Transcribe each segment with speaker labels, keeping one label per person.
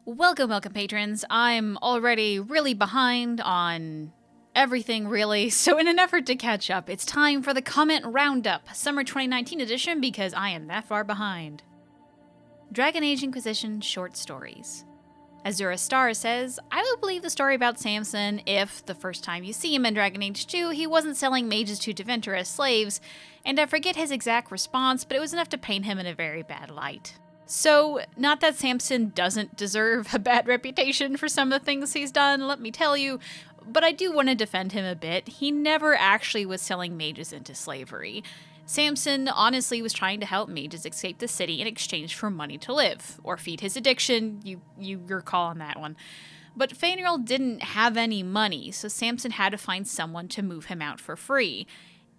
Speaker 1: Welcome, patrons. I'm already really behind on everything, really, so in an effort to catch up, it's time for the Comment Roundup, Summer 2019 edition, because I am that far behind. Dragon Age Inquisition Short Stories. Azura Star says, I would believe the story about Samson if, the first time you see him in Dragon Age 2, he wasn't selling mages to Deventer as slaves, and I forget his exact response, but it was enough to paint him in a very bad light. So, not that Samson doesn't deserve a bad reputation for some of the things he's done, let me tell you, but I do want to defend him a bit. He never actually was selling mages into slavery. Samson honestly was trying to help mages escape the city in exchange for money to live, or feed his addiction, your call on that one. But Faneuil didn't have any money, so Samson had to find someone to move him out for free.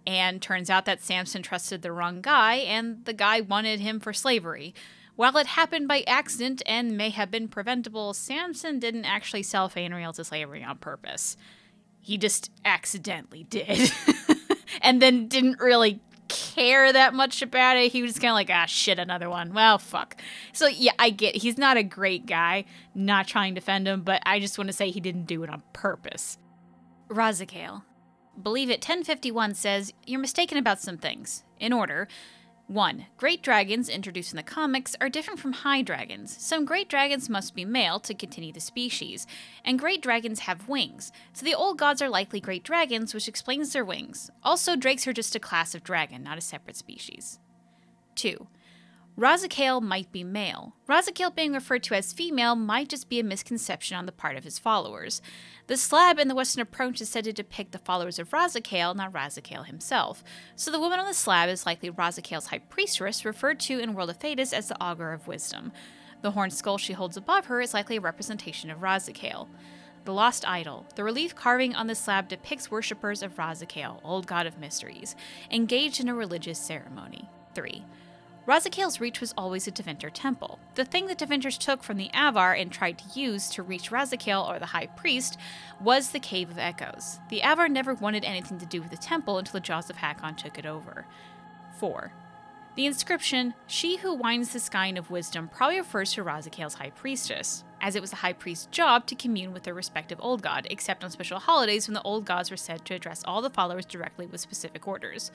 Speaker 1: And turns out that Samson trusted the wrong guy, and the guy wanted him for slavery. While it happened by accident and may have been preventable, Samson didn't actually sell Faneuil to slavery on purpose. He just accidentally did. And then didn't really care that much about it. He was just kind of like, ah, shit, another one. Well, fuck. So yeah, I get it. He's not a great guy, not trying to defend him, but I just want to say he didn't do it on purpose. Razikale. Believe It 1051 says, you're mistaken about some things. In order. 1. Great dragons, introduced in the comics, are different from high dragons. Some great dragons must be male to continue the species, and great dragons have wings, so the old gods are likely great dragons, which explains their wings. Also, drakes are just a class of dragon, not a separate species. 2. Razikale might be male. Razikale being referred to as female might just be a misconception on the part of his followers. The slab in the Western approach is said to depict the followers of Razikale, not Razikale himself. So the woman on the slab is likely Razikale's high priestess, referred to in World of Thedas as the Augur of Wisdom. The horned skull she holds above her is likely a representation of Razikale. The Lost Idol. The relief carving on the slab depicts worshippers of Razikale, old god of mysteries, engaged in a religious ceremony. 3. Razikale's reach was always a Deventer temple. The thing that Deventers took from the Avar and tried to use to reach Razikale or the High Priest was the Cave of Echoes. The Avar never wanted anything to do with the temple until the Jaws of Hakon took it over. 4. The inscription, She Who Winds the Skein of Wisdom, probably refers to Razikale's High Priestess, as it was the High Priest's job to commune with their respective old god, except on special holidays when the old gods were said to address all the followers directly with specific orders.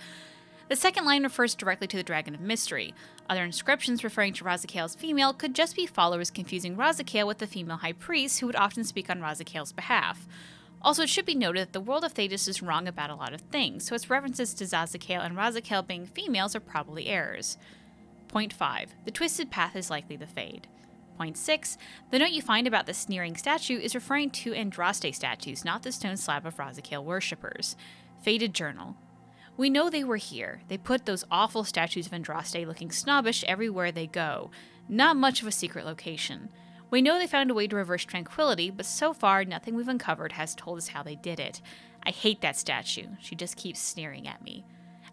Speaker 1: The second line refers directly to the Dragon of Mystery. Other inscriptions referring to Razikale's female could just be followers confusing Razikale with the female high priest who would often speak on Razikale's behalf. Also, it should be noted that the world of Thedas is wrong about a lot of things, so its references to Zazikale and Razikale being females are probably errors. Point 5. The twisted path is likely the Fade. Point 6. The note you find about the sneering statue is referring to Andraste statues, not the stone slab of Razikale worshippers. Faded Journal. We know they were here. They put those awful statues of Andraste looking snobbish everywhere they go. Not much of a secret location. We know they found a way to reverse tranquility, but so far, nothing we've uncovered has told us how they did it. I hate that statue. She just keeps sneering at me.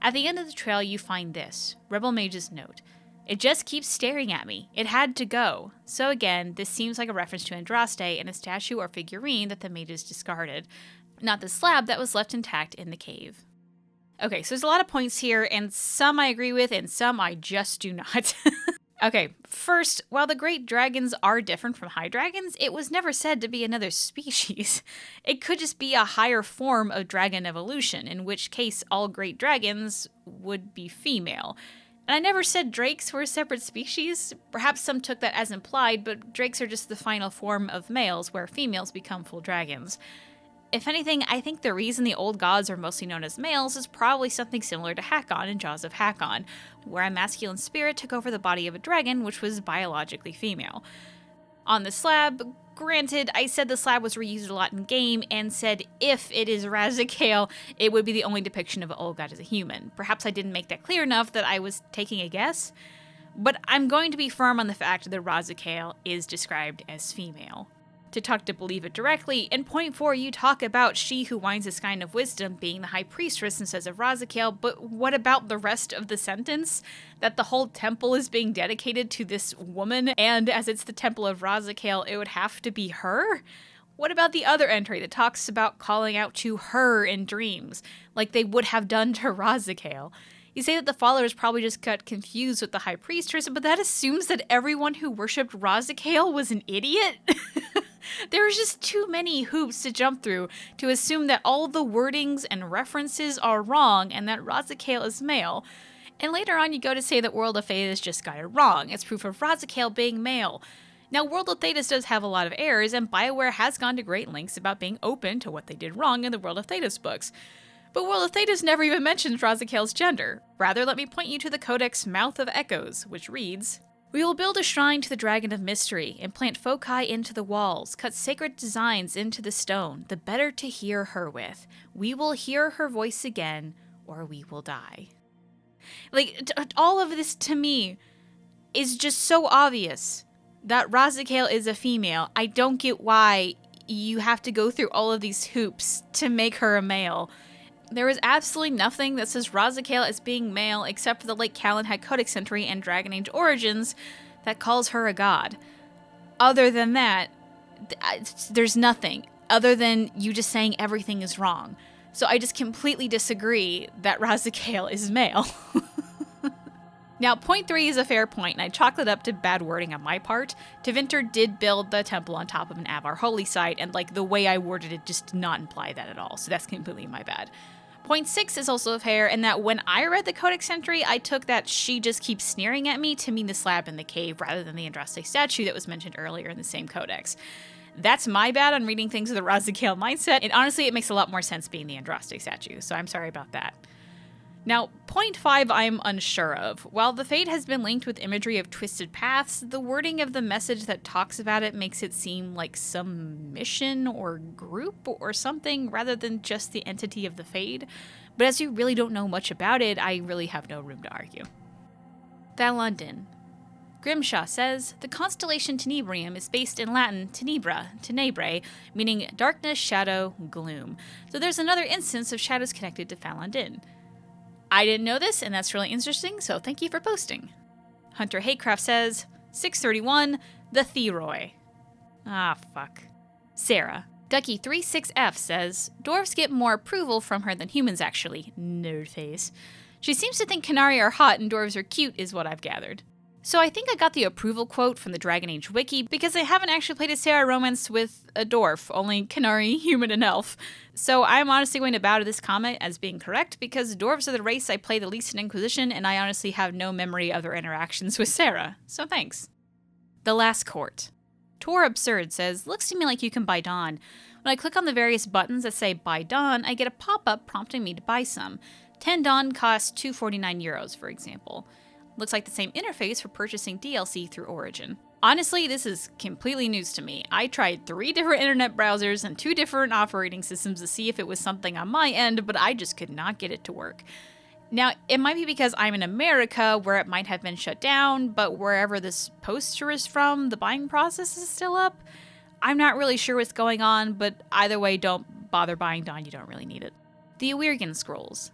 Speaker 1: At the end of the trail, you find this. Rebel Mage's note. It just keeps staring at me. It had to go. So again, this seems like a reference to Andraste and a statue or figurine that the mages discarded, not the slab that was left intact in the cave. Okay, so there's a lot of points here, and some I agree with, and some I just do not. Okay, first, while the great dragons are different from high dragons, it was never said to be another species. It could just be a higher form of dragon evolution, in which case all great dragons would be female. And I never said drakes were a separate species. Perhaps some took that as implied, but drakes are just the final form of males, where females become full dragons. If anything, I think the reason the old gods are mostly known as males is probably something similar to Hakon in Jaws of Hakon, where a masculine spirit took over the body of a dragon, which was biologically female. On the slab, granted, I said the slab was reused a lot in game, and said if it is Razikale, it would be the only depiction of an old god as a human. Perhaps I didn't make that clear enough that I was taking a guess, but I'm going to be firm on the fact that Razikale is described as female. To talk to Believe It directly, in point 4 you talk about She Who Winds the Skein of Wisdom being the High Priestess instead of Razikale, but what about the rest of the sentence? That the whole temple is being dedicated to this woman, and as it's the temple of Razikale, it would have to be her? What about the other entry that talks about calling out to her in dreams, like they would have done to Razikale? You say that the followers probably just got confused with the High Priestess, but that assumes that everyone who worshipped Razikale was an idiot? There was just too many hoops to jump through to assume that all the wordings and references are wrong and that Razikale is male. And later on you go to say that World of Thedas just got it wrong. It's proof of Razikale being male. Now, World of Thedas does have a lot of errors, and BioWare has gone to great lengths about being open to what they did wrong in the World of Thedas books. But World of Thedas never even mentions Razikale's gender. Rather, let me point you to the Codex Mouth of Echoes, which reads, "We will build a shrine to the Dragon of Mystery, and plant foci into the walls, cut sacred designs into the stone, the better to hear her with. We will hear her voice again, or we will die." Like, all of this to me is just so obvious that Razikale is a female. I don't get why you have to go through all of these hoops to make her a male. There is absolutely nothing that says Razikale as being male except for the Late Calenhad Codex entry and Dragon Age Origins that calls her a god. Other than that, there's nothing other than you just saying everything is wrong. So I just completely disagree that Razikale is male. Now, point 3 is a fair point, and I chalk it up to bad wording on my part. Tevinter did build the temple on top of an Avar holy site, and the way I worded it just did not imply that at all, so that's completely my bad. Point 6 is also fair in that when I read the Codex entry, I took that she just keeps sneering at me to mean the slab in the cave rather than the Andraste statue that was mentioned earlier in the same codex. That's my bad on reading things with a Razikale mindset, and honestly, it makes a lot more sense being the Andraste statue, so I'm sorry about that. Now, point 5 I'm unsure of. While the Fate has been linked with imagery of twisted paths, the wording of the message that talks about it makes it seem like some mission or group or something rather than just the entity of the Fade. But as you really don't know much about it, I really have no room to argue. Falon'din. Grimshaw says, the constellation Tenebrium is based in Latin tenebra, tenebrae, meaning darkness, shadow, gloom. So there's another instance of shadows connected to Falon'din. I didn't know this, and that's really interesting, so thank you for posting. Hunter Haycraft says, 631, the Theroi. Ah, fuck. Sera. Ducky36F says, dwarves get more approval from her than humans actually. Nerd face. She seems to think Canari are hot and dwarves are cute, is what I've gathered. So I think I got the approval quote from the Dragon Age wiki because I haven't actually played a Sera romance with a dwarf, only Canari, human, and elf. So I'm honestly going to bow to this comment as being correct because dwarves are the race I play the least in Inquisition and I honestly have no memory of their interactions with Sera, so thanks. The Last Court. Tor Absurd says, looks to me like you can buy Dawn. When I click on the various buttons that say buy Dawn, I get a pop-up prompting me to buy some. 10 Dawn costs €249, for example. Looks like the same interface for purchasing DLC through Origin. Honestly, this is completely news to me. I tried 3 different internet browsers and 2 different operating systems to see if it was something on my end, but I just could not get it to work. Now, it might be because I'm in America where it might have been shut down, but wherever this poster is from, the buying process is still up. I'm not really sure what's going on, but either way, don't bother buying Dawn, you don't really need it. The Awiergan Scrolls.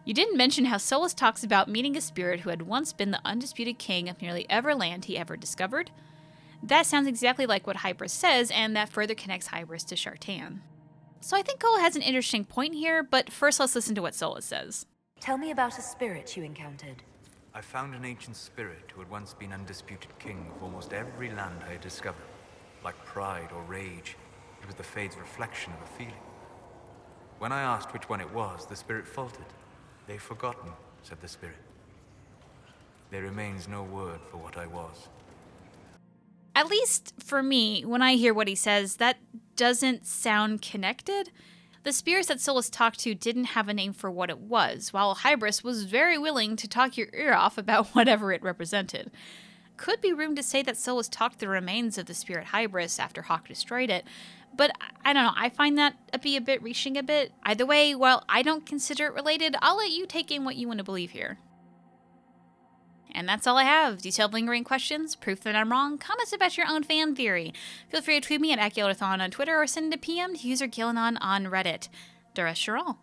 Speaker 1: You didn't mention how Solus talks about meeting a spirit who had once been the undisputed king of nearly every land he ever discovered. That sounds exactly like what Hybris says, and that further connects Hybris to Shartan. So I think Cole has an interesting point here, but first let's listen to what Solus says.
Speaker 2: Tell me about a spirit you encountered.
Speaker 3: I found an ancient spirit who had once been undisputed king of almost every land I had discovered. Like pride or rage, it was the Fade's reflection of a feeling. When I asked which one it was, the spirit faltered. They've forgotten, said the spirit. There remains no word for what I was.
Speaker 1: At least for me, when I hear what he says, that doesn't sound connected. The spirits that Solus talked to didn't have a name for what it was, while Hybris was very willing to talk your ear off about whatever it represented. Could be room to say that Solus talked the remains of the spirit Hybris after Hawk destroyed it, but I don't know, I find that to be a bit reaching a bit. Either way, while I don't consider it related, I'll let you take in what you want to believe here. And that's all I have. Detailed lingering questions, proof that I'm wrong, comments about your own fan theory. Feel free to tweet me at @Gildathon on Twitter or send a PM to user Gillanon on Reddit. Dara Sharal.